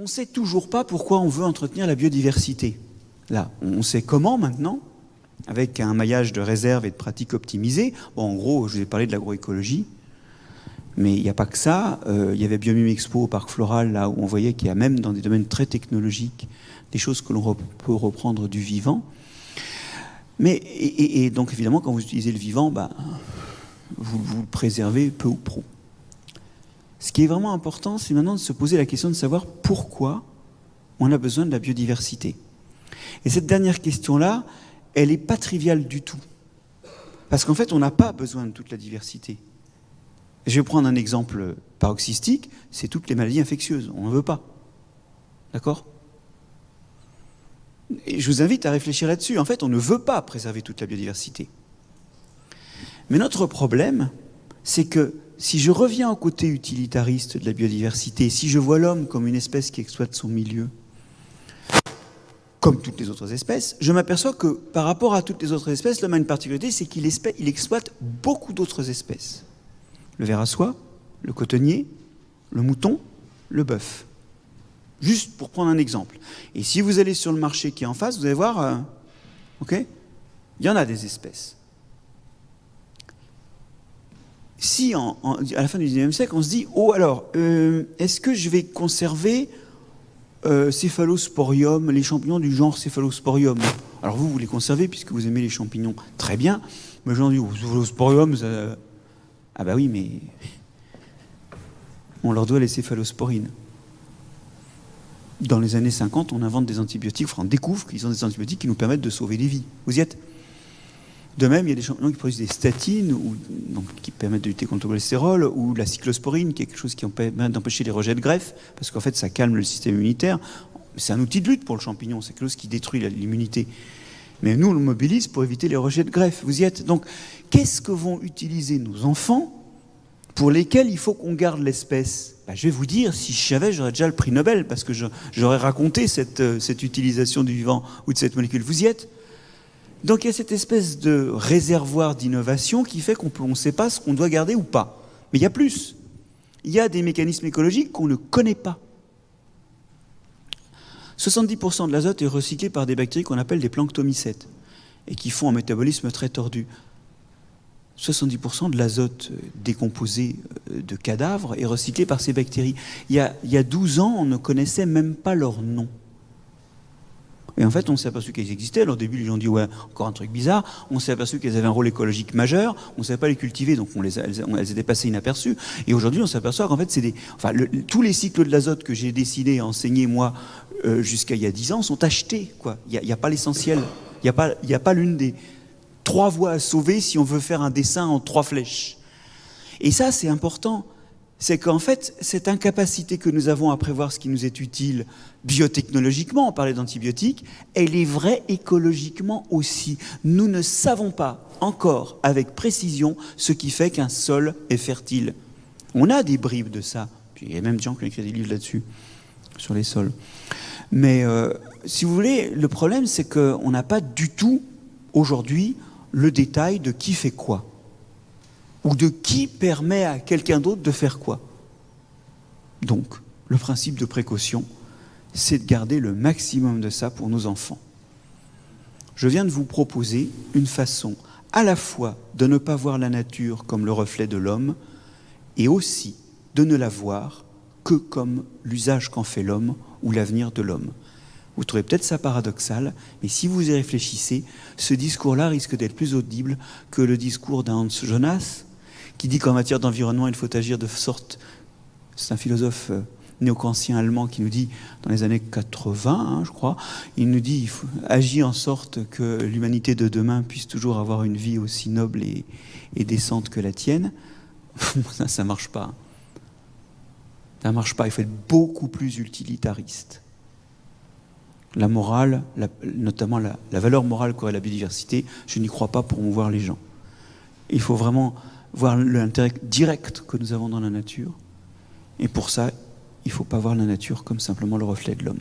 ne sait toujours pas pourquoi on veut entretenir la biodiversité. Là, on sait comment maintenant, avec un maillage de réserves et de pratiques optimisées. Bon, en gros, je vous ai parlé de l'agroécologie, mais il n'y a pas que ça. Il y avait Biomime Expo au Parc Floral, là où on voyait qu'il y a même dans des domaines très technologiques des choses que l'on peut reprendre du vivant. Mais, et donc évidemment, quand vous utilisez le vivant, bah, vous le préservez peu ou prou. Ce qui est vraiment important, c'est maintenant de se poser la question de savoir pourquoi on a besoin de la biodiversité. Et cette dernière question-là, elle n'est pas triviale du tout. Parce qu'en fait, on n'a pas besoin de toute la diversité. Je vais prendre un exemple paroxystique, c'est toutes les maladies infectieuses. On n'en veut pas. D'accord ? Et je vous invite à réfléchir là-dessus. En fait, on ne veut pas préserver toute la biodiversité. Mais notre problème, c'est que si je reviens au côté utilitariste de la biodiversité, si je vois l'homme comme une espèce qui exploite son milieu, comme toutes les autres espèces, je m'aperçois que par rapport à toutes les autres espèces, l'homme a une particularité, c'est qu'il exploite beaucoup d'autres espèces. Le ver à soie, le cotonnier, le mouton, le bœuf. Juste pour prendre un exemple. Et si vous allez sur le marché qui est en face, vous allez voir, ok, il y en a des espèces. Si à la fin du XIXe siècle, on se dit, oh alors, est-ce que je vais conserver Céphalosporium, les champignons du genre Céphalosporium? Alors vous les conservez puisque vous aimez les champignons, très bien. Mais j'en dis, Céphalosporium, ça... Ah bah oui, mais on leur doit les céphalosporines. Dans les années 50, on invente des antibiotiques, enfin on découvre qu'ils ont des antibiotiques qui nous permettent de sauver des vies. Vous y êtes? De même, il y a des champignons qui produisent des statines, donc, qui permettent de lutter contre le cholestérol, ou la cyclosporine, qui est quelque chose qui permet d'empêcher les rejets de greffe, parce qu'en fait, ça calme le système immunitaire. C'est un outil de lutte pour le champignon, c'est quelque chose qui détruit l'immunité. Mais nous, on le mobilise pour éviter les rejets de greffe. Vous y êtes? Donc, qu'est-ce que vont utiliser nos enfants pour lesquels il faut qu'on garde l'espèce? Ben, je vais vous dire, si je savais, j'aurais déjà le prix Nobel, parce que j'aurais raconté cette utilisation du vivant ou de cette molécule. Vous y êtes? Donc il y a cette espèce de réservoir d'innovation qui fait qu'on ne sait pas ce qu'on doit garder ou pas. Mais il y a plus. Il y a des mécanismes écologiques qu'on ne connaît pas. 70% de l'azote est recyclé par des bactéries qu'on appelle des planctomycètes et qui font un métabolisme très tordu. 70% de l'azote décomposé de cadavres est recyclé par ces bactéries. Il y a 12 ans, on ne connaissait même pas leur nom. Et en fait, on s'est aperçu qu'elles existaient. Alors, au début, les gens ont dit, ouais, encore un truc bizarre. On s'est aperçu qu'elles avaient un rôle écologique majeur. On ne savait pas les cultiver, donc elles étaient passées inaperçues. Et aujourd'hui, on s'aperçoit qu'en fait, c'est tous les cycles de l'azote que j'ai dessiné et enseigné, moi, jusqu'à il y a 10 ans, sont achetés, quoi. Il n'y a pas l'essentiel. Il n'y a pas l'une des 3 voies à sauver si on veut faire un dessin en 3 flèches. Et ça, c'est important. C'est qu'en fait, cette incapacité que nous avons à prévoir ce qui nous est utile biotechnologiquement, on parlait d'antibiotiques, elle est vraie écologiquement aussi. Nous ne savons pas encore avec précision ce qui fait qu'un sol est fertile. On a des bribes de ça. Puis il y a même des gens qui ont écrit des livres là-dessus, sur les sols. Mais si vous voulez, le problème, c'est qu'on n'a pas du tout, aujourd'hui, le détail de qui fait quoi. Ou de qui permet à quelqu'un d'autre de faire quoi. Donc, le principe de précaution, c'est de garder le maximum de ça pour nos enfants. Je viens de vous proposer une façon à la fois de ne pas voir la nature comme le reflet de l'homme et aussi de ne la voir que comme l'usage qu'en fait l'homme ou l'avenir de l'homme. Vous trouvez peut-être ça paradoxal, mais si vous y réfléchissez, ce discours-là risque d'être plus audible que le discours d'un Hans Jonas, qui dit qu'en matière d'environnement, il faut agir de sorte... C'est un philosophe néo-kantien allemand qui nous dit, dans les années 80, je crois, il nous dit, il faut agir en sorte que l'humanité de demain puisse toujours avoir une vie aussi noble et décente que la tienne. Ça ne marche pas. Ça ne marche pas, il faut être beaucoup plus utilitariste. La morale, notamment la valeur morale qu'aurait la biodiversité, je n'y crois pas pour mouvoir les gens. Il faut vraiment voir l'intérêt direct que nous avons dans la nature. Et pour ça, il ne faut pas voir la nature comme simplement le reflet de l'homme.